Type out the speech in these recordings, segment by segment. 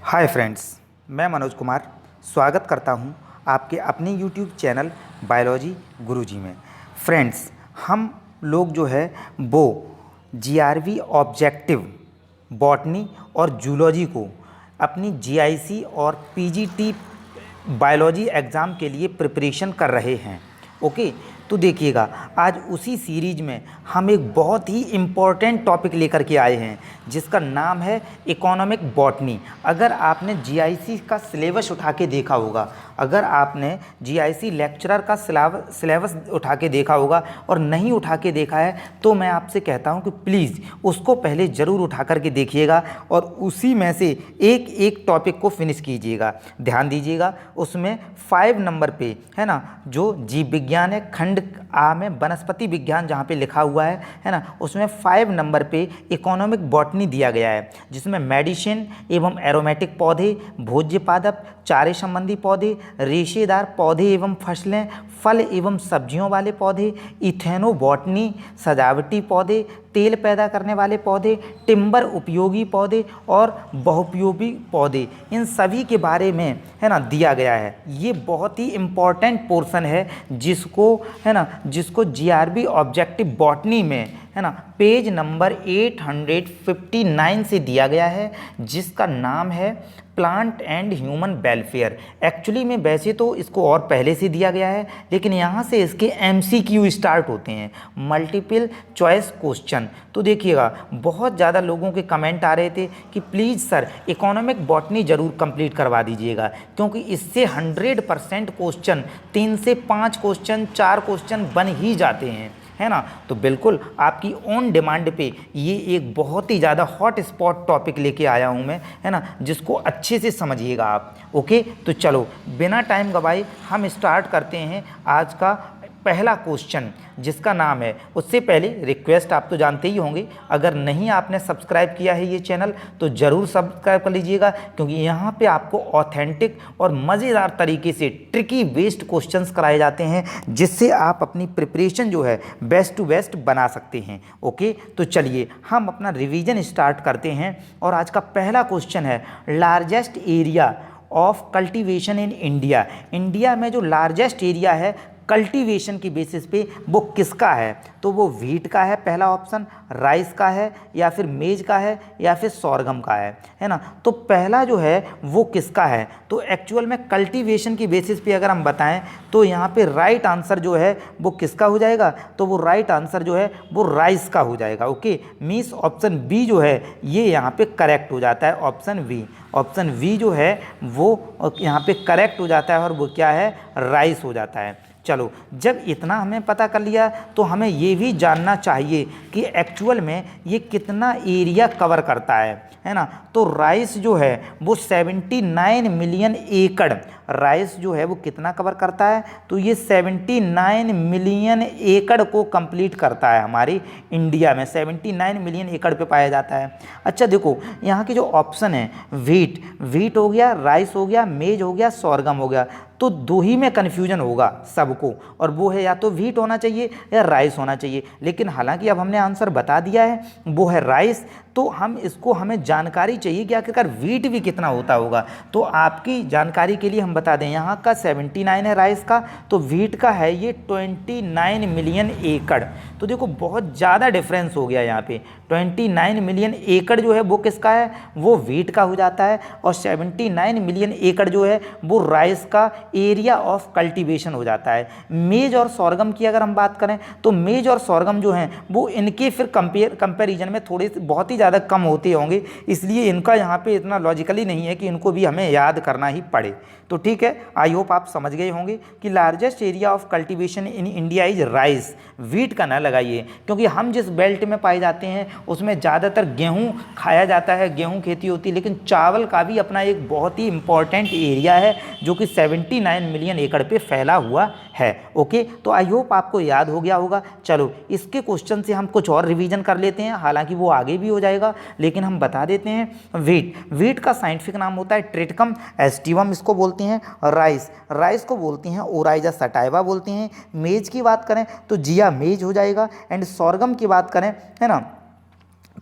Hi friends, मैं मनोज कुमार स्वागत करता हूं आपके अपने यूट्यूब चैनल बायोलॉजी गुरुजी में। फ्रेंड्स, हम लोग जो है वो जीआरवी ऑब्जेक्टिव बॉटनी और जूलॉजी को अपनी जीआईसी और पीजीटी बायोलॉजी एग्ज़ाम के लिए प्रिपरेशन कर रहे हैं। ओके, तो देखिएगा, आज उसी सीरीज में हम एक बहुत ही इम्पॉर्टेंट टॉपिक लेकर के आए हैं जिसका नाम है इकोनॉमिक बॉटनी। अगर आपने जीआईसी का सिलेबस उठा के देखा होगा, अगर आपने जीआईसी लेक्चरर का सिलेबस उठा के देखा होगा और नहीं उठा के देखा है तो मैं आपसे कहता हूं कि प्लीज़ उसको पहले ज़रूर उठा करके देखिएगा और उसी में से एक एक टॉपिक को फिनिश कीजिएगा। ध्यान दीजिएगा, उसमें 5 नंबर पे है ना, जो जीव विज्ञान है, खंड आ में वनस्पति विज्ञान जहाँ पे लिखा हुआ है ना, उसमें 5 नंबर पे इकोनॉमिक बॉटनी दिया गया है, जिसमें मेडिसिन एवं एरोमेटिक पौधे, भोज्य पादप, चारे संबंधी पौधे, रेशेदार पौधे एवं फसलें, फल एवं सब्जियों वाले पौधे, इथेनोबॉटनी, सजावटी पौधे, तेल पैदा करने वाले पौधे, टिम्बर उपयोगी पौधे और बहुपयोगी पौधे, इन सभी के बारे में है ना दिया गया है। ये बहुत ही इम्पॉर्टेंट पोर्शन है जिसको जीआरबी ऑब्जेक्टिव बॉटनी में है ना पेज नंबर 859 से दिया गया है, जिसका नाम है plant and human welfare. Actually में वैसे तो इसको और पहले से दिया गया है, लेकिन यहाँ से इसके एमसीक्यू स्टार्ट होते हैं, मल्टीपल चॉइस क्वेश्चन। तो देखिएगा, बहुत ज़्यादा लोगों के कमेंट आ रहे थे कि प्लीज़ सर इकोनॉमिक बॉटनी ज़रूर कंप्लीट करवा दीजिएगा, क्योंकि इससे 100% क्वेश्चन 3 से 5 क्वेश्चन 4 क्वेश्चन बन ही जाते हैं, है ना। तो बिल्कुल आपकी ऑन डिमांड पे ये एक बहुत ही ज़्यादा हॉट स्पॉट टॉपिक लेके आया हूँ मैं, है ना, जिसको अच्छे से समझिएगा आप। ओके, तो चलो बिना टाइम गवाए हम स्टार्ट करते हैं आज का पहला क्वेश्चन, जिसका नाम है, उससे पहले रिक्वेस्ट आप तो जानते ही होंगे, अगर नहीं आपने सब्सक्राइब किया है ये चैनल तो ज़रूर सब्सक्राइब कर लीजिएगा, क्योंकि यहाँ पे आपको ऑथेंटिक और मज़ेदार तरीके से ट्रिकी बेस्ड क्वेश्चंस कराए जाते हैं, जिससे आप अपनी प्रिपरेशन जो है बेस्ट टू बेस्ट बना सकते हैं। ओके, तो चलिए हम अपना रिवीजन स्टार्ट करते हैं और आज का पहला क्वेश्चन है, largest area of cultivation in India. India में जो लार्जेस्ट एरिया है कल्टीवेशन की बेसिस पे वो किसका है? तो वो व्हीट का है पहला ऑप्शन, राइस का है, या फिर मेज का है, या फिर सोरगम का है ना। तो पहला जो है वो किसका है? तो एक्चुअल में कल्टीवेशन की बेसिस पे अगर हम बताएं तो यहाँ पे राइट आंसर जो है वो किसका हो जाएगा? तो वो राइट आंसर जो है वो राइस का हो जाएगा। ओके, मीन्स ऑप्शन बी जो है ये यहाँ पे करेक्ट हो जाता है, ऑप्शन वी जो है वो यहाँ पे करेक्ट हो जाता है और वो क्या है? राइस हो जाता है। चलो, जब इतना हमें पता कर लिया तो हमें ये भी जानना चाहिए कि एक्चुअल में ये कितना एरिया कवर करता है ना। तो राइस जो है वो 79 मिलियन एकड़, राइस जो है वो कितना कवर करता है? तो ये 79 मिलियन एकड़ को कंप्लीट करता है। हमारे इंडिया में 79 मिलियन एकड़ पे पाया जाता है। अच्छा देखो, यहाँ के जो ऑप्शन है, व्हीट हो गया, राइस हो गया, मेज हो गया, सोरगम हो गया, तो दो ही में कन्फ्यूजन होगा सबको, और वो है या तो व्हीट होना चाहिए या राइस होना चाहिए। लेकिन हालांकि अब हमने आंसर बता दिया है, वो है राइस। तो हमें जानकारी चाहिए कि आखिरकार व्हीट भी कितना होता होगा। तो आपकी जानकारी के लिए हम बता दें, यहाँ का 79 है राइस का, तो व्हीट का है ये 29 मिलियन एकड़। तो देखो बहुत ज़्यादा डिफरेंस हो गया यहाँ पे। 29 मिलियन एकड़ जो है वो किसका है? वो व्हीट का हो जाता है, और 79 मिलियन एकड़ जो है वो राइस का एरिया ऑफ कल्टीवेशन हो जाता है। मेज और सोरगम की अगर हम बात करें तो मेज और सोरगम जो हैं वो इनके फिर कंपेरिजन में थोड़े से बहुत ही ज़्यादा कम होते होंगे, इसलिए इनका यहाँ पे इतना लॉजिकली नहीं है कि इनको भी हमें याद करना ही पड़े। तो ठीक है, आई होप आप समझ गए होंगे कि largest area of cultivation in India is rice. Wheat का ना लगाइए, क्योंकि हम जिस बेल्ट में पाए जाते हैं उसमें ज़्यादातर गेहूँ खाया जाता है, गेहूँ खेती होती है, लेकिन चावल का भी अपना एक बहुत ही इंपॉर्टेंट एरिया है जो कि 79 मिलियन एकड़ पे फैला हुआ है। ओके, तो आई होप आपको याद हो गया होगा। चलो, इसके क्वेश्चन से हम कुछ और रिवीजन कर लेते हैं, हालांकि वो आगे भी हो जाएगा, लेकिन हम बता देते हैं। व्हीट का साइंटिफिक नाम होता है ट्रिटिकम एस्टिवम, इसको बोलते हैं। राइस को बोलते हैं ओराइजा सटाइवा बोलते हैं। मेज की बात करें तो जिया मेज हो जाएगा। एंड सोरगम की बात करें, है ना,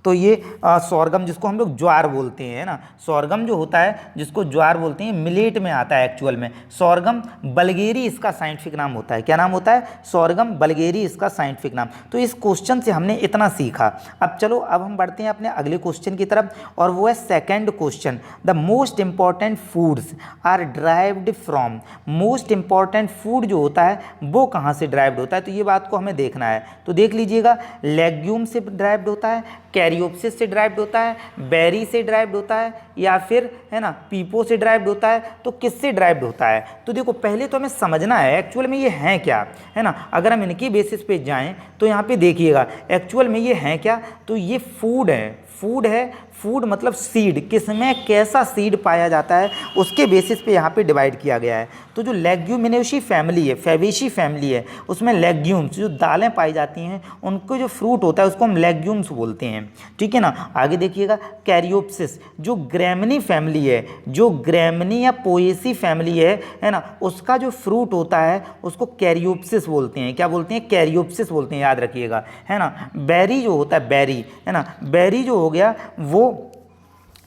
तो ये सोरगम जिसको हम लोग ज्वार बोलते हैं ना, सोरगम जो होता है जिसको ज्वार बोलते हैं, मिलेट में आता है एक्चुअल में। सोरगम बल्गेरी इसका साइंटिफिक नाम होता है। क्या नाम होता है? सोरगम बल्गेरी इसका साइंटिफिक नाम। तो इस क्वेश्चन से हमने इतना सीखा। अब चलो अब हम बढ़ते हैं अपने अगले क्वेश्चन की तरफ, और वो है second question. The most important foods are derived from. Most important food जो होता है वो कहाँ से ड्राइव्ड होता है, तो ये बात को हमें देखना है। तो देख लीजिएगा, लेग्यूम से ड्राइव्ड होता है, कैरियोप्सिस से ड्राइव्ड होता है, बेरी से ड्राइव्ड होता है, या फिर है ना पीपो से ड्राइव्ड होता है। तो किससे ड्राइव्ड होता है? तो देखो पहले तो हमें समझना है एक्चुअल में ये हैं क्या, है ना। अगर हम इनकी बेसिस पे जाएं तो यहाँ पे देखिएगा एक्चुअल में ये हैं क्या, तो ये फूड है। फूड है, फूड मतलब सीड, किसमें कैसा सीड पाया जाता है उसके बेसिस पे यहाँ पे डिवाइड किया गया है। तो जो लेग्यूमिनेशी फैमिली है, फैबेशी फैमिली है, उसमें लेग्यूम्स जो दालें पाई जाती हैं उनको जो फ्रूट होता है उसको हम लेग्यूम्स बोलते हैं, ठीक है ना। आगे देखिएगा, कैरियोप्सिस जो ग्रैमनी फैमिली है, जो ग्रैमनी या पोएसी फैमिली है ना, उसका जो फ्रूट होता है उसको कैरियोप्सिस बोलते हैं। क्या बोलते हैं? कैरियोप्सिस बोलते हैं, याद रखिएगा, है ना। बेरी जो होता है, बेरी है ना, बेरी जो हो गया वो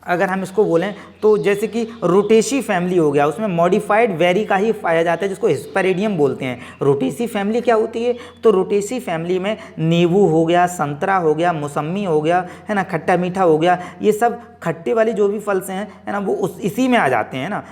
अगर हम इसको बोलें तो जैसे कि रोटेसी फैमिली हो गया, उसमें मॉडिफाइड वेरी का ही पाया जाता है जिसको हिस्पेरिडियम बोलते हैं। रोटेसी फैमिली क्या होती है? तो रोटेसी फैमिली में नींबू हो गया, संतरा हो गया, मौसम्मी हो गया, है ना, खट्टा मीठा हो गया, ये सब खट्टे वाली जो भी फल्स हैं, है ना, वो इसी में आ जाते हैं ना,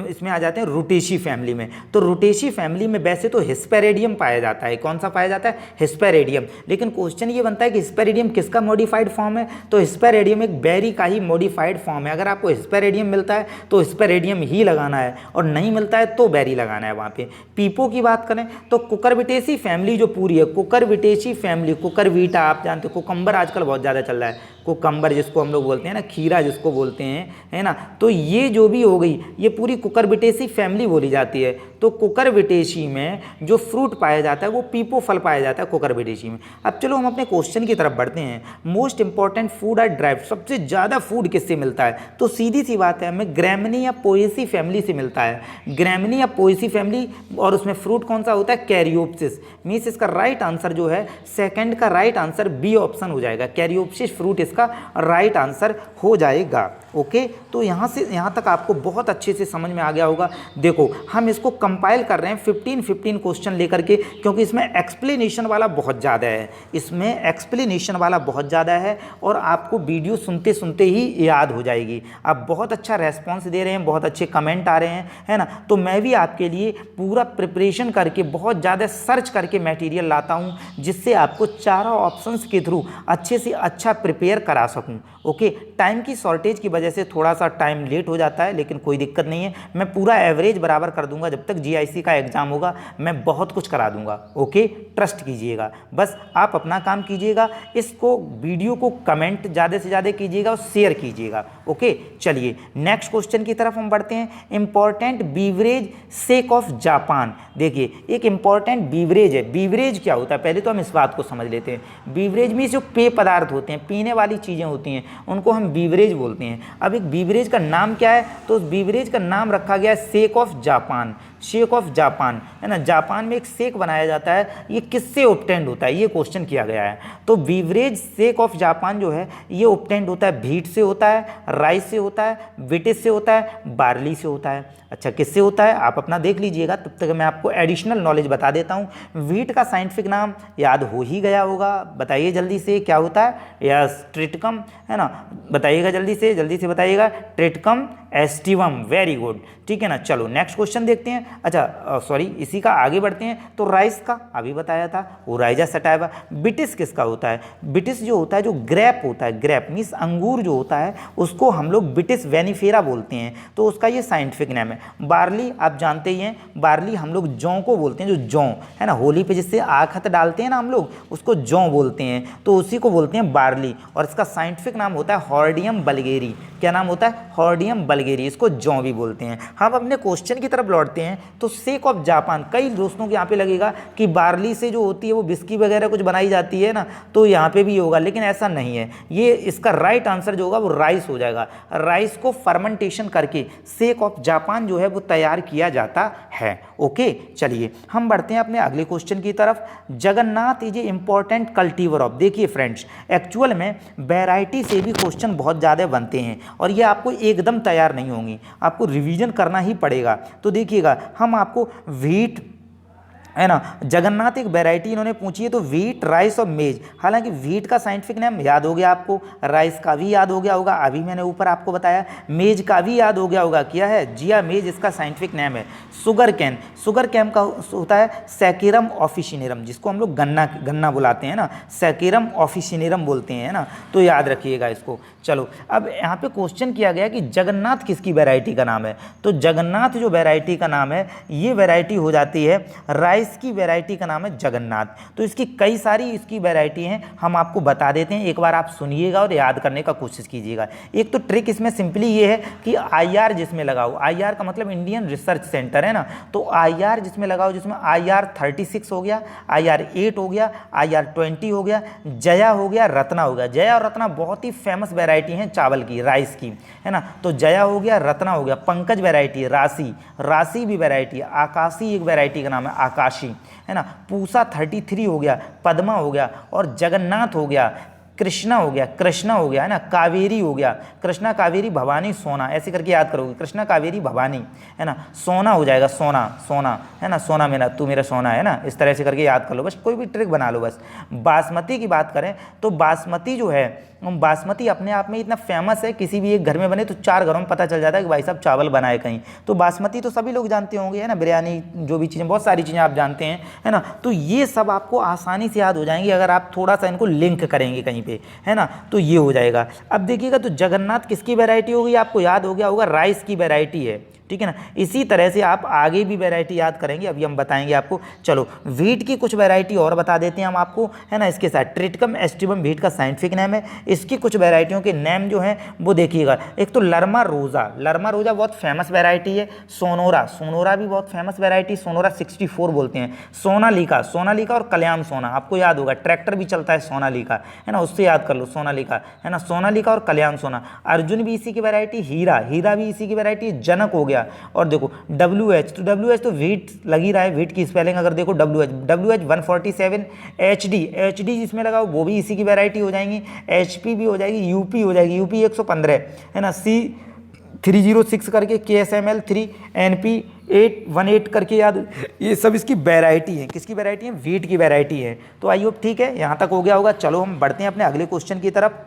इसमें आ जाते हैं रोटेसी फैमिली में। तो रोटेसी फैमिली में वैसे तो हिस्पेरिडियम पाया जाता है। कौन सा पाया जाता है? हिस्पेरिडियम। लेकिन क्वेश्चन ये बनता है कि हिस्पेरिडियम किसका मॉडिफाइड फॉर्म है? तो हिस्पेरिडियम एक बेरी का ही मॉडिफाइड फॉर्म है। अगर आपको हिस्पेरिडियम मिलता है तो हिस्पेरिडियम ही लगाना है, और नहीं मिलता है तो बेरी लगाना है वहाँ पे। पीपो की बात करें तो कुकरबिटेसी फैमिली जो पूरी है, कुकरबिटेसी फैमिली, कुकरवीटा आप जानते हो, कुकम्बर आजकल बहुत ज़्यादा चल रहा है, कुकम्बर जिसको हम लोग बोलते हैं ना, खीरा जिसको बोलते हैं, है ना। तो ये जो भी हो गई ये पूरी कुकरबिटेसी फैमिली बोली जाती है। तो कुकरबिटेसी में जो फ्रूट पाया जाता है वो पीपो फल पाया जाता है कुकरबिटेसी में। अब चलो हम अपने क्वेश्चन की तरफ बढ़ते हैं। Most important food are derived, सबसे ज़्यादा फूड किससे मिलता है? तो सीधी सी बात है, हमें ग्रैमनी या पोएसी फैमिली से मिलता है। ग्रैमनी या पोएसी फैमिली, और उसमें फ्रूट कौन सा होता है? कैरियोप्सिस। मीन्स इसका राइट आंसर जो है सेकंड का राइट आंसर बी ऑप्शन हो जाएगा। कैरियोप्सिस फ्रूट इसका राइट आंसर हो जाएगा। ओके, तो यहाँ से यहाँ तक आपको बहुत अच्छे से समझ में आ गया होगा। देखो हम इसको कंपाइल कर रहे हैं 15 क्वेश्चन लेकर के, क्योंकि इसमें एक्सप्लेनेशन वाला बहुत ज़्यादा है, इसमें एक्सप्लेनेशन वाला बहुत ज़्यादा है, और आपको वीडियो सुनते सुनते ही याद हो जाएगी। आप बहुत अच्छा रेस्पॉन्स दे रहे हैं, बहुत अच्छे कमेंट आ रहे हैं, है ना। तो मैं भी आपके लिए पूरा प्रिपरेशन करके बहुत ज़्यादा सर्च करके मटेरियल लाता हूँ, जिससे आपको चारों ऑप्शंस के थ्रू अच्छे से अच्छा प्रिपेयर करा सकूँ। ओके, टाइम की शॉर्टेज की वजह से थोड़ा सा टाइम लेट हो जाता है, लेकिन कोई दिक्कत नहीं है, मैं पूरा एवरेज बराबर कर दूंगा। जब तक जीआईसी का एग्ज़ाम होगा मैं बहुत कुछ करा दूंगा। ओके, ट्रस्ट कीजिएगा, बस आप अपना काम कीजिएगा, इसको वीडियो को कमेंट ज़्यादा से ज़्यादा कीजिएगा और शेयर कीजिएगा। ओके, चलिए नेक्स्ट क्वेश्चन की तरफ हम बढ़ते हैं। Important beverage sake of Japan. देखिए एक इंपॉर्टेंट बीवरेज है। बीवरेज क्या होता है पहले तो हम इस बात को समझ लेते हैं। बीवरेज में जो पेय पदार्थ होते हैं, पीने वाली चीज़ें होती हैं, उनको हम बीवरेज बोलते हैं। अब एक बीवरेज का नाम क्या है? तो उस बीवरेज का नाम रखा गया है shake of Japan. Shake of Japan, है ना, जापान में एक शेक बनाया जाता है, ये किससे ऑब्टेंड होता है, ये क्वेश्चन किया गया है। तो बीवरेज शेक ऑफ जापान जो है ये ऑब्टेंड होता है व्हीट से होता है, राइस से होता है, विटिस से होता है, बार्ली से होता है। अच्छा, किससे होता है आप अपना देख लीजिएगा, तब तक मैं आपको एडिशनल नॉलेज बता देता हूँ। व्हीट का साइंटिफिक नाम याद हो ही गया होगा, बताइए जल्दी से क्या होता है? यस, ट्रिटिकम, है ना, बताइएगा जल्दी से बताइएगा, ट्रिटिकम एस्टिवम। वेरी गुड, ठीक है ना। चलो नेक्स्ट क्वेश्चन देखते हैं। अच्छा सॉरी, इसी का आगे बढ़ते हैं। तो राइस का अभी बताया था, वो राइजा सटाइवा। बिटिस किसका होता है? बिटिस जो होता है, जो ग्रेप होता है, ग्रेप मीन्स अंगूर जो होता है, उसको हम लोग बिटिस वेनिफेरा बोलते हैं, तो उसका ये साइंटिफिक नेम है। बार्ली आप जानते ही हैं, बार्ली हम लोग जौ को बोलते हैं, जो जौ है ना, होली पे जिससे आखत डालते हैं ना हम लोग, उसको जौ बोलते हैं, तो उसी को बोलते हैं बार्ली। और इसका साइंटिफिक नाम होता है हॉर्डियम बल्गेरी। क्या नाम होता है? हॉर्डियम बल्गेरी। बल्गेरी, इसको जौ भी बोलते हैं। हम अपने क्वेश्चन की तरफ लौटते हैं तो सेक ऑफ जापान, कई दोस्तों के यहाँ पे लगेगा कि बार्ली से जो होती है वो बिस्की वगैरह कुछ बनाई जाती है ना, तो यहाँ पे भी होगा, लेकिन ऐसा नहीं है। ये इसका राइट आंसर जो होगा वो राइस हो जाएगा। राइस को फर्मेंटेशन करके सेक ऑफ जापान जो है वो तैयार किया जाता है। ओके, चलिए हम बढ़ते हैं अपने अगले क्वेश्चन की तरफ। Jagannath is a important cultivar of, देखिए फ्रेंड्स, एक्चुअल में वैरायटी से भी क्वेश्चन बहुत ज़्यादा बनते हैं और ये आपको एकदम तैयार नहीं होंगी, आपको रिवीजन करना ही पड़ेगा। तो देखिएगा, हम आपको व्हीट है ना, जगन्नाथ एक वैरायटी इन्होंने पूछी है, तो व्हीट, राइस और मेज। हालांकि व्हीट का साइंटिफिक नेम याद हो गया आपको, राइस का भी याद हो गया होगा, अभी मैंने ऊपर आपको बताया। मेज का भी याद हो गया होगा, क्या है, जिया मेज इसका साइंटिफिक नेम है। शुगर कैन, शुगर कैन का होता है सैकेरम ऑफिसिनेरम, जिसको हम लोग गन्ना बुलाते हैं ना, सैकेरम ऑफिसिनेरम बोलते हैं ना, तो याद रखिएगा इसको। चलो, अब यहाँ पे क्वेश्चन किया गया कि जगन्नाथ किसकी वैरायटी का नाम है, तो जगन्नाथ जो वैरायटी का नाम है, ये वैरायटी हो जाती है राइस की वैरायटी का नाम है जगन्नाथ। तो इसकी कई सारी इसकी वैरायटी हैं, हम आपको बता देते हैं, एक बार आप सुनिएगा और याद करने का कोशिश कीजिएगा। एक तो ट्रिक इसमें सिंपली ये है कि IR जिसमें लगाओ, IR का मतलब इंडियन रिसर्च सेंटर है ना, तो IR जिसमें लगाओ, जिसमें IR 36 हो गया, IR 8 हो गया, IR 20 हो गया, जया हो गया, रत्ना हो गया। जया और रत्ना बहुत ही फेमस वैरायटी हैं चावल की, राइस की, है ना, तो जया हो गया, रत्ना हो गया। पंकज वैरायटी है, राशि भी वैरायटी है, आकाशी एक वैरायटी का नाम है, आकाशी, है ना, पूसा 33 हो गया, पद्मा हो गया, और जगन्नाथ हो गया, कृष्णा हो गया, है ना, कावेरी हो गया, कृष्णा, कावेरी, भवानी, सोना, ऐसे करके याद करोगे, कृष्णा, कावेरी, भवानी, है ना, सोना हो जाएगा, सोना, है ना, सोना मेरा, तू मेरा सोना, है ना, इस तरह से करके याद कर लो, बस कोई भी ट्रिक बना लो बस। बासमती की बात करें तो बासमती जो है, बासमती अपने आप में इतना फेमस है, किसी भी एक घर में बने तो 4 घरों में पता चल जाता है कि भाई साहब चावल बनाए कहीं। तो बासमती तो सभी लोग जानते होंगे, है ना, बिरयानी, जो भी चीज़ें, बहुत सारी चीज़ें आप जानते हैं, है ना, तो ये सब आपको आसानी से याद हो जाएंगी अगर आप थोड़ा सा इनको लिंक करेंगे कहीं पे, है ना, तो ये हो जाएगा। अब देखिएगा, तो जगन्नाथ किसकी वैरायटी होगी, आपको याद हो गया होगा, राइस की वैरायटी है, ठीक है ना। इसी तरह से आप आगे भी वैरायटी याद करेंगे, अभी हम बताएंगे आपको। चलो, व्हीट की कुछ वैरायटी और बता देते हैं हम आपको, है ना, इसके साथ ट्रिटिकम एस्टिवम व्हीट का साइंटिफिक नेम है। इसकी कुछ वैरायटियों के नेम जो हैं वो देखिएगा, एक तो लरमा रोजा बहुत फेमस वैरायटी है। सोनोरा भी बहुत फेमस वैरायटी, सोनोरा 64 बोलते हैं। सोनालिका और कल्याण सोना, आपको याद होगा, ट्रैक्टर भी चलता है सोनालिका, है ना, उससे याद कर लो, सोनालिका, है ना, सोनालिका और कल्याण सोना। अर्जुन भी इसी की वैरायटी, हीरा भी इसी की वैरायटी, जनक हो गया। और देखो WH तो व्हीट लग ही रहा है, व्हीट की स्पेलिंग अगर देखो WH 147, HD जिसमें लगाओ वो भी इसी की वैरायटी हो जाएंगी, HP भी हो जाएगी, UP हो जाएगी, UP 115, है ना, C306 करके, KSML 3, NP 818 करके याद, ये सब इसकी वैरायटी है, किसकी वैरायटी है, व्हीट की वैरायटी है। तो आई होप ठीक है, यहाँ तक हो गया होगा। चलो हम बढ़ते हैं अपने अगले क्वेश्चन की तरफ।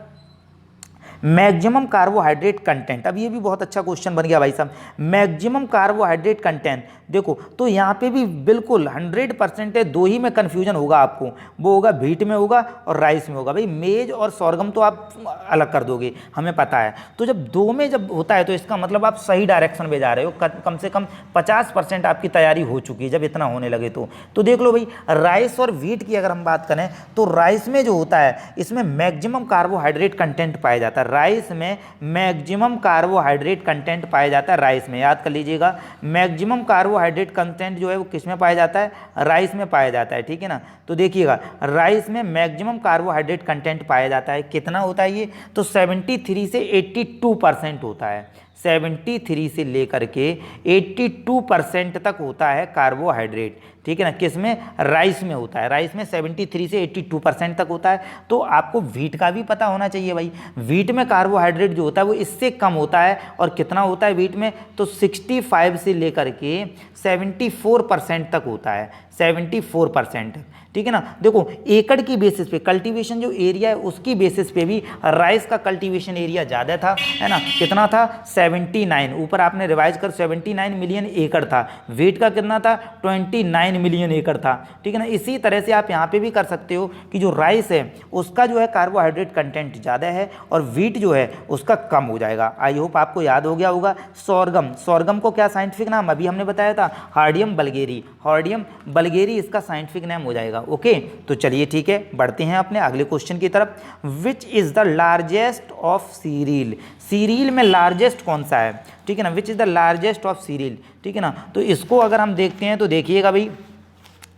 मैक्सिमम कार्बोहाइड्रेट कंटेंट, अब ये भी बहुत अच्छा क्वेश्चन बन गया भाई साहब। मैक्सिमम कार्बोहाइड्रेट कंटेंट, देखो तो यहाँ पे भी बिल्कुल 100% है, दो ही में कन्फ्यूजन होगा आपको, वो होगा व्हीट में होगा और राइस में होगा। भाई मेज और सोरगम तो आप अलग कर दोगे, हमें पता है, तो जब दो में जब होता है तो इसका मतलब आप सही डायरेक्शन में जा रहे हो, कम से कम 50% आपकी तैयारी हो चुकी है जब इतना होने लगे तो देख लो भाई। राइस और व्हीट की अगर हम बात करें तो राइस में जो होता है इसमें मैक्सिमम कार्बोहाइड्रेट कंटेंट पाया जाता है, राइस में मैक्सिमम कार्बोहाइड्रेट कंटेंट पाया जाता है, राइस में याद कर लीजिएगा। मैक्सिमम कार्बोहाइड्रेट कंटेंट जो है वो किस में पाया जाता है, राइस में पाया जाता है, ठीक है ना। तो देखिएगा राइस में मैक्सिमम कार्बोहाइड्रेट कंटेंट पाया जाता है, कितना होता है ये, तो 73 से 82% होता है, 73 से लेकर के 82% तक होता है कार्बोहाइड्रेट, ठीक है ना, किसमें, राइस में होता है, राइस में 73 से 82% तक होता है। तो आपको व्हीट का भी पता होना चाहिए भाई, व्हीट में कार्बोहाइड्रेट जो होता है वो इससे कम होता है, और कितना होता है व्हीट में, तो 65 से लेकर के 74% तक होता है, 74%, ठीक है ना। देखो एकड़ की बेसिस पे, कल्टीवेशन जो एरिया है उसकी बेसिस पे भी राइस का कल्टीवेशन एरिया ज़्यादा था, है ना, कितना था, 79, ऊपर आपने रिवाइज कर 79 मिलियन एकड़ था, व्हीट का कितना था, 29 मिलियन एकड़ था, ठीक है ना। इसी तरह से आप यहाँ पे भी कर सकते हो कि जो राइस है उसका जो है कार्बोहाइड्रेट कंटेंट ज़्यादा है और व्हीट जो है उसका कम हो जाएगा। आई होप आपको याद हो गया होगा। सोरगम को क्या साइंटिफिक नाम अभी हमने बताया था, हार्डियम बल्गेरी इसका साइंटिफिक नाम हो जाएगा। ओके, तो चलिए ठीक है, बढ़ते हैं अपने अगले क्वेश्चन की तरफ। Which is the largest of serial, serial में लार्जेस्ट कौन सा है, ठीक है ना, which is the largest of serial, ठीक है ना। तो इसको अगर हम देखते हैं तो देखिएगा भाई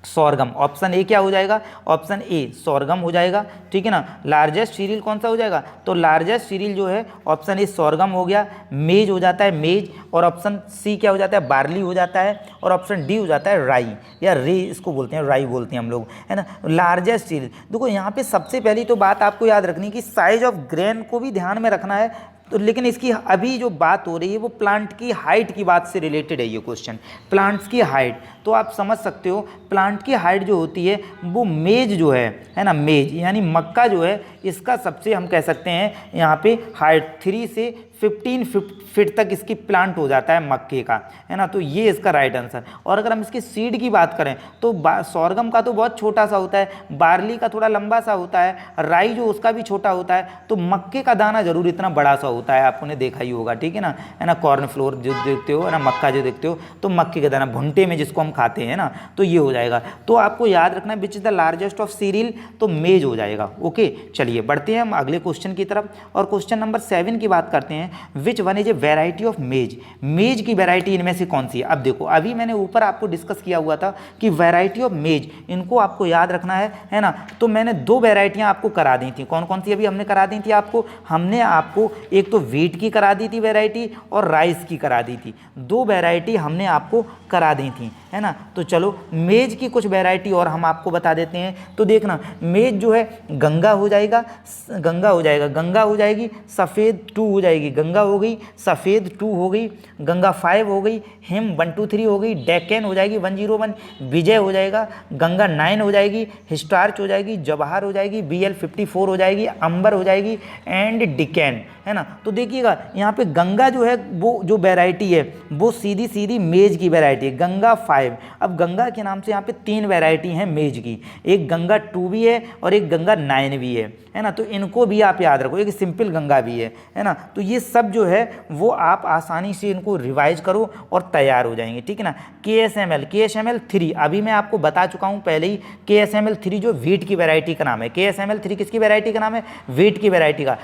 सोरगम, ऑप्शन ए क्या हो जाएगा, ऑप्शन ए सोरगम हो जाएगा, ठीक है ना। लार्जेस्ट सीरियल कौन सा हो जाएगा, तो लार्जेस्ट सीरियल जो है ऑप्शन ए सोरगम हो गया, मेज हो जाता है मेज, और ऑप्शन सी क्या हो जाता है, बार्ली हो जाता है, और ऑप्शन डी हो जाता है राई, या रे इसको बोलते हैं, राई बोलते हैं हम लोग, है ना। लार्जेस्ट सीरियल देखो यहाँ पे सबसे पहली तो बात आपको याद रखनी कि साइज ऑफ ग्रेन को भी ध्यान में रखना है। तो लेकिन इसकी अभी जो बात हो रही है वो प्लांट की हाइट की बात से रिलेटेड है ये क्वेश्चन, प्लांट्स की हाइट। तो आप समझ सकते हो प्लांट की हाइट जो होती है वो मेज जो है ना, मेज यानी मक्का जो है इसका सबसे हम कह सकते हैं यहाँ पे हाइट 3 से 15 फीट तक इसकी प्लांट हो जाता है मक्के का, है ना। तो ये इसका राइट आंसर। और अगर हम इसकी सीड की बात करें तो सोरगम का तो बहुत छोटा सा होता है, बार्ली का थोड़ा लंबा सा होता है, राई जो उसका भी छोटा होता है, तो मक्के का दाना जरूर इतना बड़ा सा होता है, आपने देखा ही होगा, ठीक है ना, है ना। कॉर्न फ्लोर जो देखते हो, है ना, मक्का जो देखते हो, तो मक्के का दाना भुट्टे में जिसको हम खाते हैं ना, तो ये हो जाएगा। तो आपको याद रखना है which is the largest of serial, तो मेज हो जाएगा। ओके, चलिए बढ़ते हैं हम अगले क्वेश्चन की तरफ, और क्वेश्चन नंबर 7 की बात करते हैं। Which one is a variety of मेज, मेज की वेराइटी इनमें से कौन सी है। अब देखो अभी मैंने ऊपर आपको डिस्कस किया हुआ था कि वेराइटी ऑफ मेज इनको आपको याद रखना है ना। तो मैंने 2 वेराइटियां आपको करा दी थी, कौन कौन सी अभी हमने करा दी थी आपको, हमने आपको एक तो व्हीट की करा दी थी वेराइटी, और राइस की करा दी थी, 2 वेराइटी हमने आपको करा दी थी, है ना। तो चलो मेज की कुछ वेराइटी और हम आपको बता देते हैं। तो देखना मेज जो है गंगा हो जाएगा, गंगा हो जाएगा, गंगा हो जाएगी, सफ़ेद 2 हो जाएगी, गंगा हो गई, सफ़ेद 2 हो गई, गंगा 5 हो गई, हिम 1 2 3 हो गई, डेक्कन हो जाएगी 101, विजय हो जाएगा, गंगा 9 हो जाएगी, हिस्टार्च हो जाएगी, जवाहर हो जाएगी, BL 54 हो जाएगी, अंबर हो जाएगी, एंड डिकैन, है ना। तो देखिएगा यहाँ पे गंगा जो है वो जो वैरायटी है वो सीधी सीधी मेज की वैरायटी है, गंगा 5। अब गंगा के नाम से यहाँ पे 3 वैरायटी हैं मेज की, एक गंगा 2 भी है और एक गंगा 9 भी है ना। तो इनको भी आप याद रखो, एक सिंपल गंगा भी है ना। तो ये सब जो है वो आप आसानी से इनको रिवाइज करो और तैयार हो जाएंगे, ठीक है ना। KSML 3 अभी मैं आपको बता चुका हूँ पहले ही, KSML 3 जो व्हीट की वैरायटी का नाम है, KSML 3 किसकी वैरायटी का नाम है, व्हीट की वैरायटी का।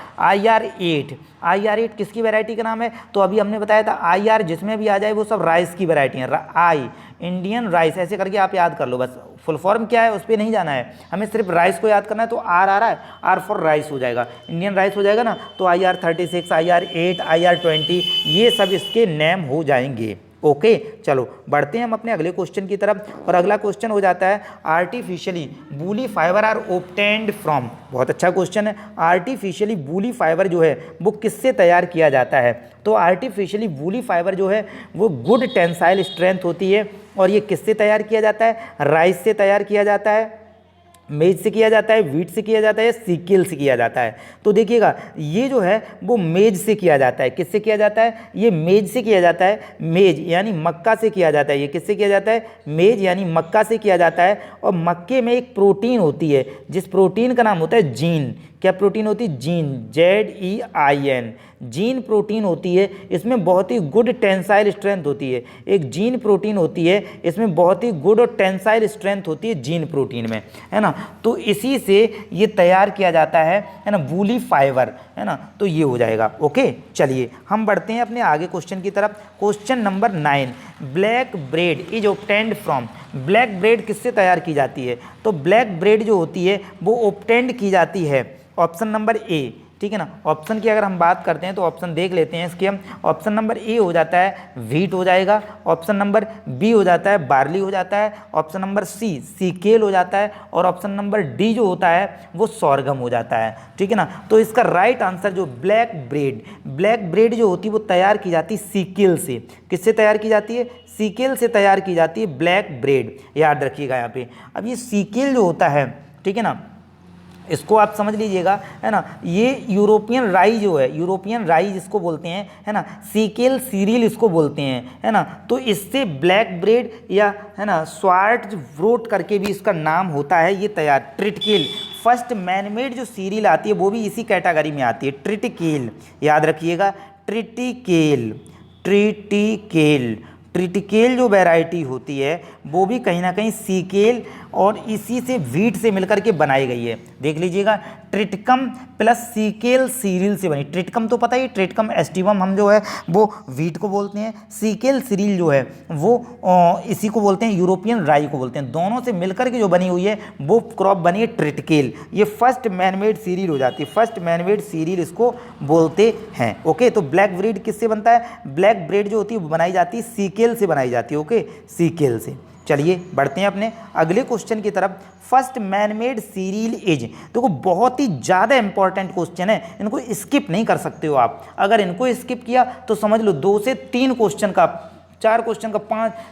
IR8 किसकी वैरायटी का नाम है, तो अभी हमने बताया था IR जिसमें भी आ जाए वो सब राइस की वैरायटी है, आई इंडियन राइस ऐसे करके आप याद कर लो, बस फुल फॉर्म क्या है उस पर नहीं जाना है, हमें सिर्फ राइस को याद करना है। तो आर आ रहा है, आर फॉर राइस हो जाएगा, इंडियन राइस हो जाएगा ना। तो IR36, IR8, IR20 ये सब इसके नेम हो जाएंगे। ओके, चलो बढ़ते हैं हम अपने अगले क्वेश्चन की तरफ, और अगला क्वेश्चन हो जाता है artificially woolly fibre are obtained from. बहुत अच्छा क्वेश्चन है। आर्टिफिशियली वूली फाइबर जो है वो किससे तैयार किया जाता है, तो आर्टिफिशियली वूली फाइबर जो है वो गुड टेंसाइल स्ट्रेंथ होती है, और ये किससे तैयार किया जाता है, राइस से तैयार किया जाता है, मेज से किया जाता है, व्हीट से किया जाता है, सीकेल से किया जाता है। तो देखिएगा ये जो है वो मेज से किया जाता है, किससे किया जाता है, ये मेज से किया जाता है, मेज यानी मक्का से किया जाता है। ये किससे किया जाता है, मेज यानी मक्का से किया जाता है। और मक्के में एक प्रोटीन होती है जिस प्रोटीन का नाम होता है जीन। क्या प्रोटीन होती है, जीन, ZEIN, जीन प्रोटीन होती है। इसमें बहुत ही गुड टेंसाइल स्ट्रेंथ होती है, एक जीन प्रोटीन होती है, इसमें बहुत ही गुड और टेंसाइल स्ट्रेंथ होती है जीन प्रोटीन में, है ना। तो इसी से ये तैयार किया जाता है ना, वूली फाइबर, है ना। तो ये हो जाएगा। ओके, चलिए हम बढ़ते हैं अपने आगे क्वेश्चन की तरफ। Question number 9, black bread is obtained from. Black bread किससे तैयार की जाती है, तो ब्लैक ब्रेड जो होती है वो ऑब्टेन्ड की जाती है ऑप्शन नंबर ए, ठीक है ना। ऑप्शन की अगर हम बात करते हैं तो ऑप्शन देख लेते हैं इसके हम। ऑप्शन नंबर ए हो जाता है व्हीट हो जाएगा, ऑप्शन नंबर बी हो जाता है बार्ली हो जाता है, ऑप्शन नंबर सी सीकेल हो जाता है, और ऑप्शन नंबर डी जो होता है वो सोरगम हो जाता है, ठीक है ना। तो इसका राइट आंसर जो ब्लैक ब्रेड जो होती है वो तैयार की जाती है सीकेल से। किससे तैयार की जाती है, सीकेल से तैयार की जाती है ब्लैक ब्रेड, याद रखिएगा यहाँ पे। अब ये सीकेल जो होता है, ठीक है ना, इसको आप समझ लीजिएगा, है ना। ये यूरोपियन राई जो है, यूरोपियन राई जिसको बोलते हैं, है ना, सीकेल सीरियल इसको बोलते हैं, है ना। तो इससे ब्लैक ब्रेड या, है ना, स्वार्ट ब्रोट करके भी इसका नाम होता है, ये तैयार। ट्रिटिकेल फर्स्ट मैनमेड जो सीरियल आती है वो भी इसी कैटेगरी में आती है, ट्रिटिकेल, याद रखिएगा, ट्रिटिकेल। ट्रिटिकेल जो वैरायटी होती है वो भी कहीं ना कहीं सीकेल और इसी से व्हीट से मिलकर के बनाई गई है। देख लीजिएगा, ट्रिटिकम प्लस सीकेल सीरिल से बनी। ट्रिटिकम तो पता ही, ट्रिटिकम एस्टिवम हम जो है वो वीट को बोलते हैं, सीकेल सीरिल जो है वो इसी को बोलते हैं, यूरोपियन राई को बोलते हैं। दोनों से मिलकर के जो बनी हुई है वो क्रॉप बनी है ट्रिटिकेल। ये फर्स्ट मैनमेड सीरियल हो जाती है, फर्स्ट मैनमेड सीरियल इसको बोलते हैं। ओके, तो ब्लैक ब्रीड किससे बनता है? ब्लैक ब्रीड जो होती है बनाई जाती है सीकेल से बनाई जाती है। ओके, सीकेल से। चलिए बढ़ते हैं अपने अगले क्वेश्चन की तरफ। फर्स्ट मैनमेड सीरियल इज, देखो बहुत ही ज़्यादा इंपॉर्टेंट क्वेश्चन है, इनको स्किप नहीं कर सकते हो आप। अगर इनको स्किप किया तो समझ लो 2 से 3 क्वेश्चन का, 4 क्वेश्चन का,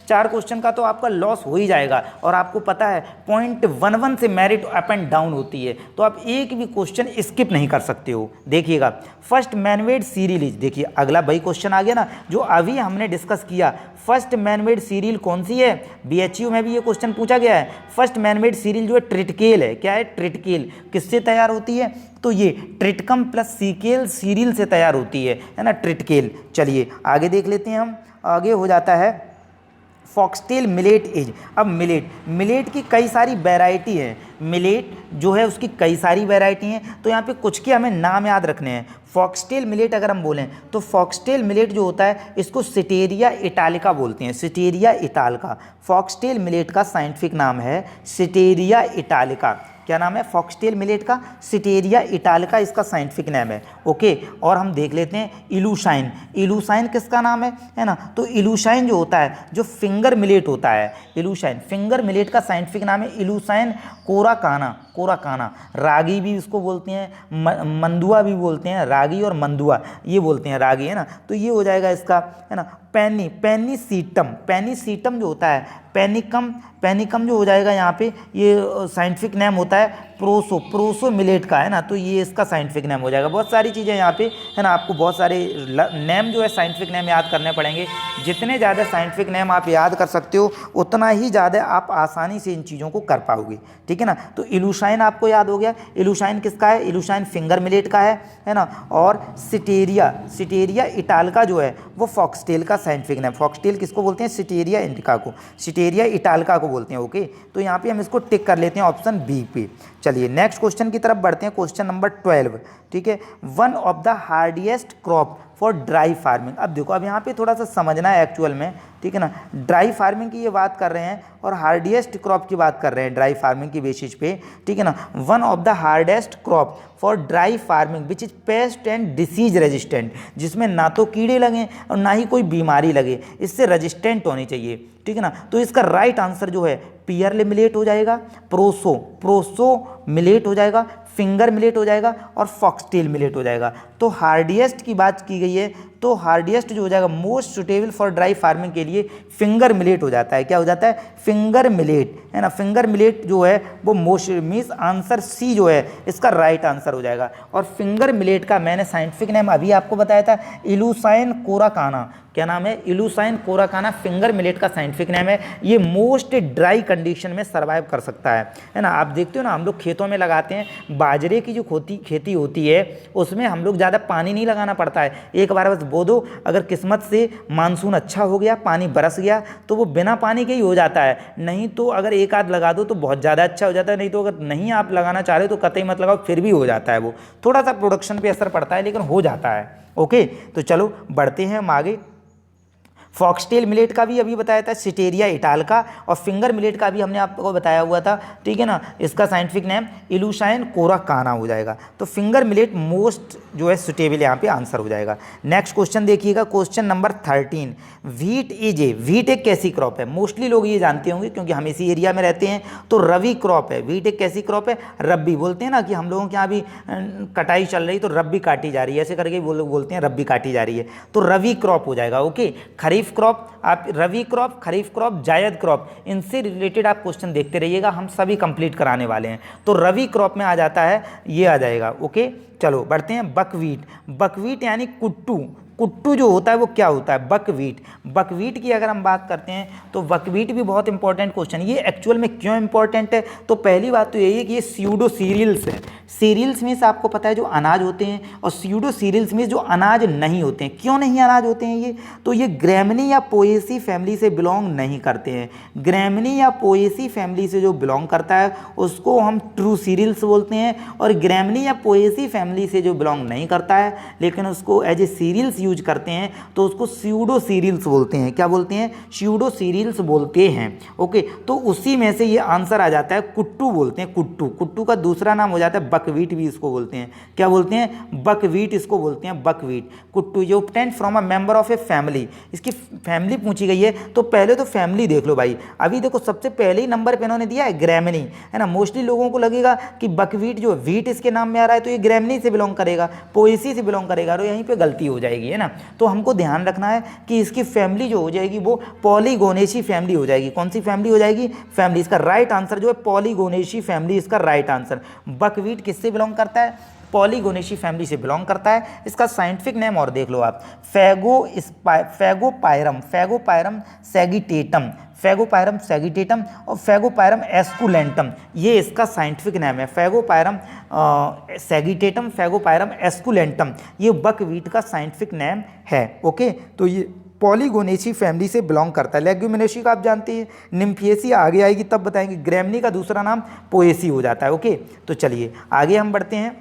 4 क्वेश्चन का तो आपका लॉस हो ही जाएगा। और आपको पता है 0.11 से मेरिट अप एंड डाउन होती है, तो आप एक भी क्वेश्चन स्किप नहीं कर सकते हो। देखिएगा, फर्स्ट मैनमेड सीरियल इज, देखिए अगला वही क्वेश्चन आ गया ना जो अभी हमने डिस्कस किया। फर्स्ट मैनमेड सीरियल कौन सी है? बीएचयू में भी ये क्वेश्चन पूछा गया है। फर्स्ट मैनमेड सीरियल जो है ट्रिटिकेल है। क्या है? ट्रिटिकेल। किससे तैयार होती है? तो ये ट्रिटिकम प्लस सीकेल सीरियल से तैयार होती है ना, ट्रिटिकेल। चलिए आगे देख लेते हैं हम। आगे हो जाता है फॉक्सटेल मिलेट एज। अब मिलेट की कई सारी वैरायटी है। मिलेट जो है उसकी कई सारी वैरायटी हैं, तो यहाँ पे कुछ के हमें नाम याद रखने हैं। फॉक्सटेल मिलेट अगर हम बोलें तो फॉक्सटेल मिलेट जो होता है इसको सिटेरिया इटालिका बोलते हैं, सिटेरिया इटालिका। फॉक्सटेल मिलेट का साइंटिफिक नाम है सिटेरिया इटालिका। क्या नाम है? फॉक्सटेल मिलेट का सिटेरिया इटालिका इसका साइंटिफिक नेम है। ओके, और हम देख लेते हैं इलूशाइन। इलूशाइन किसका नाम है ना? तो इलूशाइन जो होता है, जो फिंगर मिलेट होता है, इलूशाइन फिंगर मिलेट का साइंटिफिक नाम है इलूशाइन कोराकाना। कोराकाना, रागी भी इसको बोलते हैं, मंदुआ भी बोलते हैं, रागी और मंदुआ ये बोलते हैं, रागी है ना। तो ये हो जाएगा इसका, है ना, पेनीसीटम जो होता है, पेनिकम जो हो जाएगा यहाँ पे, ये साइंटिफिक नेम होता है प्रोसो मिलेट का, है ना। तो ये इसका साइंटिफिक नेम हो जाएगा। बहुत सारी चीज़ें यहाँ पे, है ना, आपको बहुत सारे नेम जो है साइंटिफिक नेम याद करने पड़ेंगे। जितने ज़्यादा साइंटिफिक नेम आप याद कर सकते हो उतना ही ज़्यादा आप आसानी से इन चीज़ों को कर पाओगे, ठीक है ना। तो इलूशाइन आपको याद हो गया। इलूशाइन किसका है? इलूशाइन फिंगर मिलेट का है ना। और सिटेरिया इटालिका जो है वो फॉक्सटेल का साइंटिफिक नेम। फॉक्सटेल किसको बोलते हैं? सिटेरिया इंडिका को, सिटेरिया इटालिका को बोलते हैं। ओके, तो यहाँ पे हम इसको टिक कर लेते हैं ऑप्शन बी पे। चलिए नेक्स्ट क्वेश्चन की तरफ बढ़ते हैं, क्वेश्चन नंबर 12, ठीक है। One of the hardiest crop for dry farming. अब देखो, अब यहाँ पे थोड़ा सा समझना है एक्चुअल में, ठीक है ना। ड्राई फार्मिंग की ये बात कर रहे हैं और हार्डिएस्ट क्रॉप की बात कर रहे हैं ड्राई फार्मिंग की बेसिस पे, ठीक है ना। One of the hardest crop for dry farming which is paste and disease resistant, जिसमें ना तो कीड़े लगें और ना ही कोई बीमारी लगे, इससे रेजिस्टेंट होनी चाहिए, ठीक है ना। तो इसका राइट आंसर जो है पियरले मिलेट हो जाएगा, प्रोसो मिलेट हो जाएगा, फिंगर मिलेट हो जाएगा और फॉक्सटेल मिलेट हो जाएगा। तो हार्डिएस्ट की बात की गई है तो हार्डिएस्ट जो हो जाएगा most suitable for dry farming के लिए फिंगर मिलेट हो जाता है। क्या हो जाता है? फिंगर मिलेट, है ना। फिंगर मिलेट जो है वो मोस्ट मीन्स आंसर सी जो है इसका राइट आंसर हो जाएगा। और फिंगर मिलेट का मैंने साइंटिफिक नेम अभी आपको बताया था, इलूसाइन कोराकाना। क्या नाम है? इलूसाइन कोराकाना फिंगर मिलेट का साइंटिफिक नेम है। ये मोस्ट ड्राई कंडीशन में सर्वाइव कर सकता है ना। आप देखते हो ना, हम लोग खेतों में लगाते हैं बाजरे की जो खेती होती है उसमें हम लोग ज़्यादा पानी नहीं लगाना पड़ता है, एक बार बस बो दो। अगर किस्मत से मानसून अच्छा हो गया, पानी बरस गया तो वो बिना पानी के ही हो जाता है। नहीं तो अगर एक आध लगा दो तो बहुत ज़्यादा अच्छा हो जाता है, नहीं तो अगर नहीं आप लगाना चाह रहे हो तो कतई मत लगाओ, फिर भी हो जाता है। वो थोड़ा सा प्रोडक्शन पे असर पड़ता है लेकिन हो जाता है। ओके, तो चलो बढ़ते हैं हम आगे। फॉक्सटेल मिलेट का भी अभी बताया था सिटेरिया इटालिका, और फिंगर मिलेट का भी हमने आपको बताया हुआ था, ठीक है ना। इसका साइंटिफिक नेम इलूसाइन कोराकाना हो जाएगा। तो फिंगर मिलेट मोस्ट जो है सुटेबल यहाँ पे आंसर हो जाएगा। नेक्स्ट क्वेश्चन देखिएगा, question number 13। Wheat is a, wheat एक कैसी क्रॉप है? मोस्टली लोग ये जानते होंगे क्योंकि हम इसी एरिया में रहते हैं। तो रबी क्रॉप है। व्हीट एक कैसी क्रॉप है? रब्बी। बोलते हैं ना कि हम लोगों के यहाँ भी कटाई चल रही तो रब्बी काटी जा रही है, ऐसे करके वो लोग बोलते हैं रब्बी काटी जा रही है। तो रबी क्रॉप हो जाएगा। ओके, खरीफ क्रॉप, आप रबी क्रॉप, खरीफ क्रॉप, जायद क्रॉप, इनसे रिलेटेड आप क्वेश्चन देखते रहिएगा, हम सभी कंप्लीट कराने वाले हैं। तो रबी क्रॉप में आ जाता है, ये आ जाएगा। ओके, चलो बढ़ते हैं। बकवीट, बकवीट यानी कुट्टू। कुट्टू जो होता है वो क्या होता है? बकवीट। बकवीट की अगर हम बात करते हैं तो बकवीट भी बहुत इंपॉर्टेंट क्वेश्चन। ये एक्चुअल में क्यों इंपॉर्टेंट है, तो पहली बात तो यही है कि ये स्यूडो सीरियल्स है। सीरियल्स मीन्स आपको पता है जो अनाज होते हैं, और स्यूडो सीरियल्स मीन्स जो अनाज नहीं होते हैं। क्यों नहीं अनाज होते हैं ये, तो ये ग्रैमिनी या पोएसी फैमिली से बिलोंग नहीं करते हैं। ग्रैमिनी या पोएसी फैमिली से जो बिलोंग करता है उसको हम ट्रू सीरियल्स बोलते हैं, और ग्रैमिनी या पोएसी फैमिली से जो बिलोंग नहीं करता है लेकिन उसको एज ए सीरियल्स यूज करते हैं तो उसको स्यूडो सीरियल्स बोलते हैं। क्या बोलते हैं, स्यूडो सीरियल्स बोलते हैं। ओके, तो उसी में से ये आंसर आ जाता है कुट्टू बोलते हैं। कुट्टू, कुट्टू का दूसरा नाम हो जाता है बकवीट भी इसको बोलते हैं। क्या बोलते हैं, बकवीट इसको बोलते हैं, बकवीट। कुट्टू ये obtained from a member of a family, इसकी फैमिली पूछी गई है तो पहले तो फैमिली देख लो भाई। अभी देखो सबसे पहले ही नंबर पे इन्होंने दिया है ग्रैमिनी, है ना। मोस्टली लोगों को लगेगा कि बकवीट जो वीट इसके नाम में आ रहा है तो ये ग्रैमिनी से बिलोंग करेगा, पोएसी से बिलोंग करेगा, और यहीं पे गलती हो जाएगी, है ना। तो हमको ध्यान रखना है कि इसकी फैमिली जो हो जाएगी वो पॉलीगोनेसी फैमिली हो जाएगी। कौन सी फैमिली हो जाएगी, फैमिली। इसका राइट आंसर जो है पॉलीगोनेसी फैमिली, इसका राइट आंसर। बकवीट किससे बिलोंग करता है, पॉलीगोनेसी फैमिली से बिलोंग करता है। इसका साइंटिफिक नेम और देख लो आप, फैगोपायरम, फैगोपायरम सैगिटेटम, फैगोपायरम सैगिटेटम और फैगोपायरम एस्कुलेंटम, ये इसका साइंटिफिक नेम है। फैगोपायरम सैगिटेटम, फैगोपायरम एस्कुलेंटम, ये बकवीट का साइंटिफिक नेम है। ओके, तो ये पॉलीगोनेसी फैमिली से बिलोंग करता है। लेग्यूमिनेसी का आप जानते हैं, निम्फिएसी आगे आएगी तब बताएंगे। ग्रैमिनी का दूसरा नाम पोएसी हो जाता है। ओके, तो चलिए आगे हम बढ़ते हैं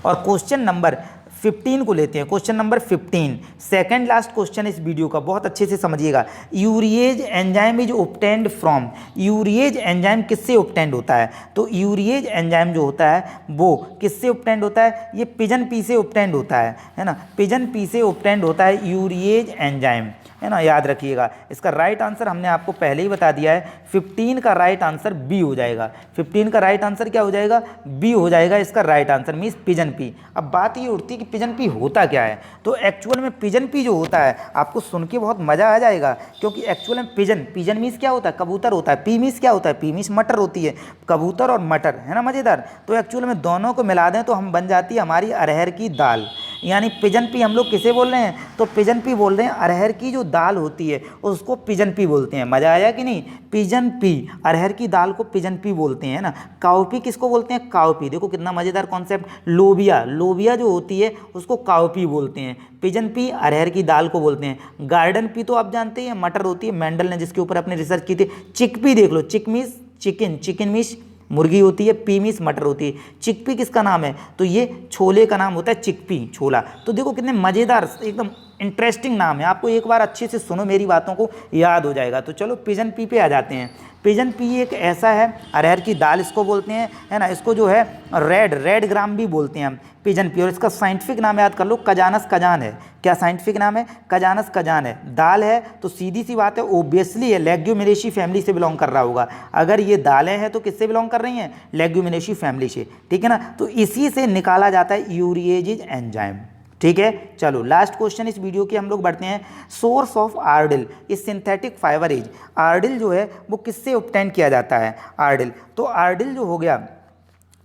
और क्वेश्चन नंबर 15 को लेते हैं। Question number 15, second last question इस वीडियो का, बहुत अच्छे से समझिएगा। Urease enzyme is obtained from, urease enzyme किससे ऑब्टेन्ड होता है, तो यूरिएज एंजाइम जो होता है वो किससे ऑब्टेन्ड होता है, ये पिजन पी से ऑब्टेन्ड होता है ना। पिजन पी से ऑब्टेन्ड होता है यूरिएज एंजाइम, है ना, याद रखिएगा। इसका राइट आंसर हमने आपको पहले ही बता दिया है, 15 का राइट आंसर बी हो जाएगा। 15 का राइट आंसर क्या हो जाएगा, बी हो जाएगा इसका right answer, means pigeon P. अब बात ये उठती है कि पिजन पी होता क्या है, तो एक्चुअल में पिजन पी जो होता है आपको सुन के बहुत मज़ा आ जाएगा, क्योंकि एक्चुअल में पिजन, पिजन मीन्स क्या होता है, कबूतर होता है। पी मीन्स क्या होता है, पी मीन्स मटर होती है। कबूतर और मटर, है ना, मज़ेदार। तो एक्चुअल में दोनों को मिला दें तो हम बन जाती है हमारी अरहर की दाल। यानी पिजन पी हम लोग किसे बोल रहे हैं, तो पिजन पी बोल रहे हैं अरहर की जो दाल होती है उसको पिजन पी बोलते हैं। मज़ा आया कि नहीं, पिजन पी, अरहर की दाल को पिजन पी बोलते हैं ना। काउपी किसको बोलते हैं, काउपी। देखो कितना मज़ेदार कॉन्सेप्ट। लोबिया, लोबिया जो होती है उसको काउपी बोलते हैं। पिजन पी अरहर की दाल को बोलते हैं। गार्डन पी तो आप जानते हैं मटर होती है, मेंडल ने जिसके ऊपर अपनी रिसर्च की थी। चिकपी देख लो, चिक मीन्स चिकन, चिकन मीन्स मुर्गी होती है, पी मीन्स मटर होती है। चिकपी किसका नाम है, तो ये छोले का नाम होता है, चिकपी, छोला। तो देखो कितने मज़ेदार, एकदम इंटरेस्टिंग नाम है। आपको एक बार अच्छे से सुनो, मेरी बातों को याद हो जाएगा। तो चलो पिजन पी पे आ जाते हैं। पिजन पी एक ऐसा है, अरहर की दाल इसको बोलते हैं, है ना। इसको जो है रेड ग्राम भी बोलते हैं हम, पिजन पी। और इसका साइंटिफिक नाम याद कर लो, कजानस कजान है। क्या साइंटिफिक नाम है, कजानस कजान है। दाल है तो सीधी सी बात है ओबियसली है लेग्यूमिनेसी फैमिली से बिलोंग कर रहा होगा। अगर ये दालें हैं तो किससे बिलोंग कर रही हैं, लेग्यूमिनेसी फैमिली से, ठीक है ना। तो इसी से निकाला जाता है यूरिएज एंजाइम, ठीक है। चलो लास्ट क्वेश्चन इस वीडियो के हम लोग बढ़ते हैं। सोर्स ऑफ आर्डिल इस सिंथेटिक फाइबर एज, आर्डिल जो है वो किससे ऑब्टेन किया जाता है, आर्डिल। तो आर्डिल जो हो गया,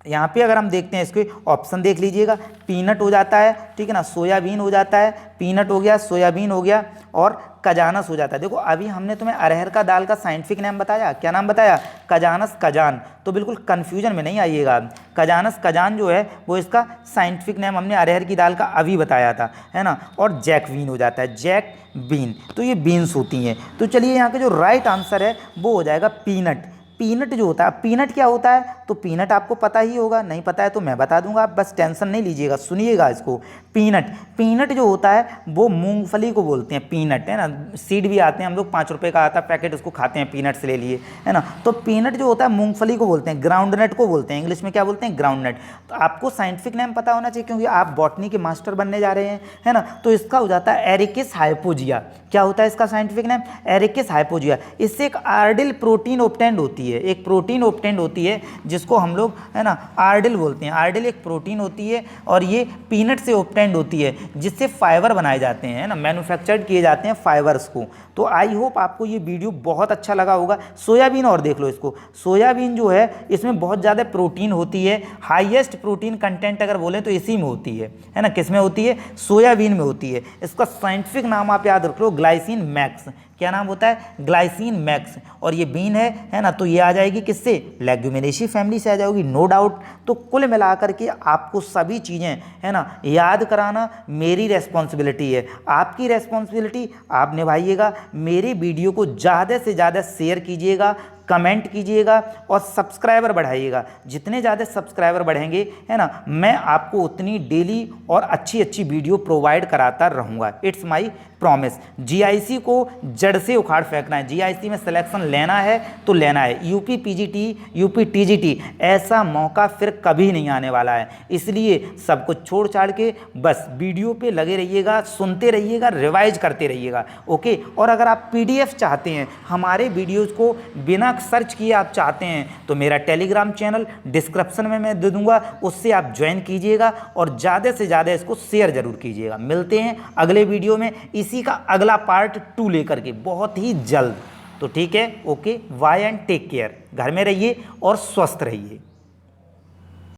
यहाँ पे अगर हम देखते हैं इसके ऑप्शन देख लीजिएगा, पीनट हो जाता है, ठीक है ना, सोयाबीन हो जाता है, पीनट हो गया, सोयाबीन हो गया और कजानस हो जाता है। देखो अभी हमने तुम्हें अरहर का दाल का साइंटिफिक नाम बताया, क्या नाम बताया, कजानस कजान। तो बिल्कुल कन्फ्यूजन में नहीं आइएगा। कजानस कजान जो है वो इसका साइंटिफिक नेम हमने अरहर की दाल का अभी बताया था, है ना। और जैकबीन हो जाता है, जैक बीन, तो ये बीन्स होती हैं। तो चलिए यहाँ का जो राइट आंसर है वो हो जाएगा पीनट। पीनट जो होता है, पीनट क्या होता है, तो पीनट आपको पता ही होगा, नहीं पता है तो मैं बता दूंगा, आप बस टेंशन नहीं लीजिएगा, सुनिएगा इसको। पीनट, पीनट जो होता है वो मूंगफली को बोलते हैं, पीनट, है ना। सीड भी आते हैं हम लोग, 5 रुपये का आता है पैकेट, उसको खाते हैं, पीनट से ले लिए, है ना। तो पीनट जो होता है मूंगफली को बोलते हैं, ग्राउंडनट को बोलते हैं, इंग्लिश में क्या बोलते हैं, ग्राउंडनट। तो आपको साइंटिफिक नेम पता होना चाहिए क्योंकि आप बॉटनी के मास्टर बनने जा रहे हैं, है ना। तो इसका हो जाता है एरिकिस हाइपोजिया। क्या होता है इसका साइंटिफिक नेम, एरिकिस हाइपोजिया। इससे एक आर्डिल प्रोटीन ऑब्टेन्ड होती होती है, एक प्रोटीन ऑब्टेंड होती है जिसको हम लोग है ना आर्डिल बोलते हैं। आर्डिल एक प्रोटीन होती है और ये पीनट से ऑब्टेंड होती है जिससे फाइबर बनाए जाते हैं, है ना, मैन्युफैक्चर्ड किए जाते हैं फाइबर्स को। तो आई होप आपको ये वीडियो बहुत अच्छा लगा होगा। सोयाबीन और देख लो इसको, सोयाबीन जो है इसमें बहुत ज़्यादा प्रोटीन होती है, हाईएस्ट प्रोटीन कंटेंट अगर बोले तो इसी में होती है ना, किस में होती है, सोयाबीन में होती है। इसका साइंटिफिक नाम आप याद रख लो, ग्लाइसिन मैक्स। क्या नाम होता है, ग्लाइसिन मैक्स। और ये बीन है ना, तो ये आ जाएगी किससे, लेग्यूमिनेसी फैमिली से आ जाएगी, नो डाउट। तो कुल मिलाकर के आपको सभी चीज़ें है ना याद कराना मेरी रेस्पॉन्सिबिलिटी है, आपकी रेस्पॉन्सिबिलिटी आप निभाइएगा। मेरी वीडियो को ज़्यादा से ज़्यादा शेयर कीजिएगा, कमेंट कीजिएगा और सब्सक्राइबर बढ़ाइएगा। जितने ज़्यादा सब्सक्राइबर बढ़ेंगे है ना, मैं आपको उतनी डेली और अच्छी अच्छी वीडियो प्रोवाइड कराता रहूँगा। It's my promise. जीआईसी को जड़ से उखाड़ फेंकना है, जीआईसी में सिलेक्शन लेना है तो लेना है। यूपी पीजीटी, यूपी टीजीटी ऐसा मौका फिर कभी नहीं आने वाला है। इसलिए सब कुछ छोड़ छाड़ के बस वीडियो पे लगे रहिएगा, सुनते रहिएगा, रिवाइज करते रहिएगा। ओके। और अगर आप पीडीएफ चाहते हैं, हमारे वीडियोज़ को बिना सर्च किए आप चाहते हैं, तो मेरा टेलीग्राम चैनल डिस्क्रिप्शन में मैं दे दूंगा, उससे आप ज्वाइन कीजिएगा और ज़्यादा से ज़्यादा इसको शेयर ज़रूर कीजिएगा। मिलते हैं अगले वीडियो में इसी का अगला पार्ट 2 लेकर के बहुत ही जल्द। तो ठीक है, okay, bye and take care. घर में रहिए और स्वस्थ रहिए।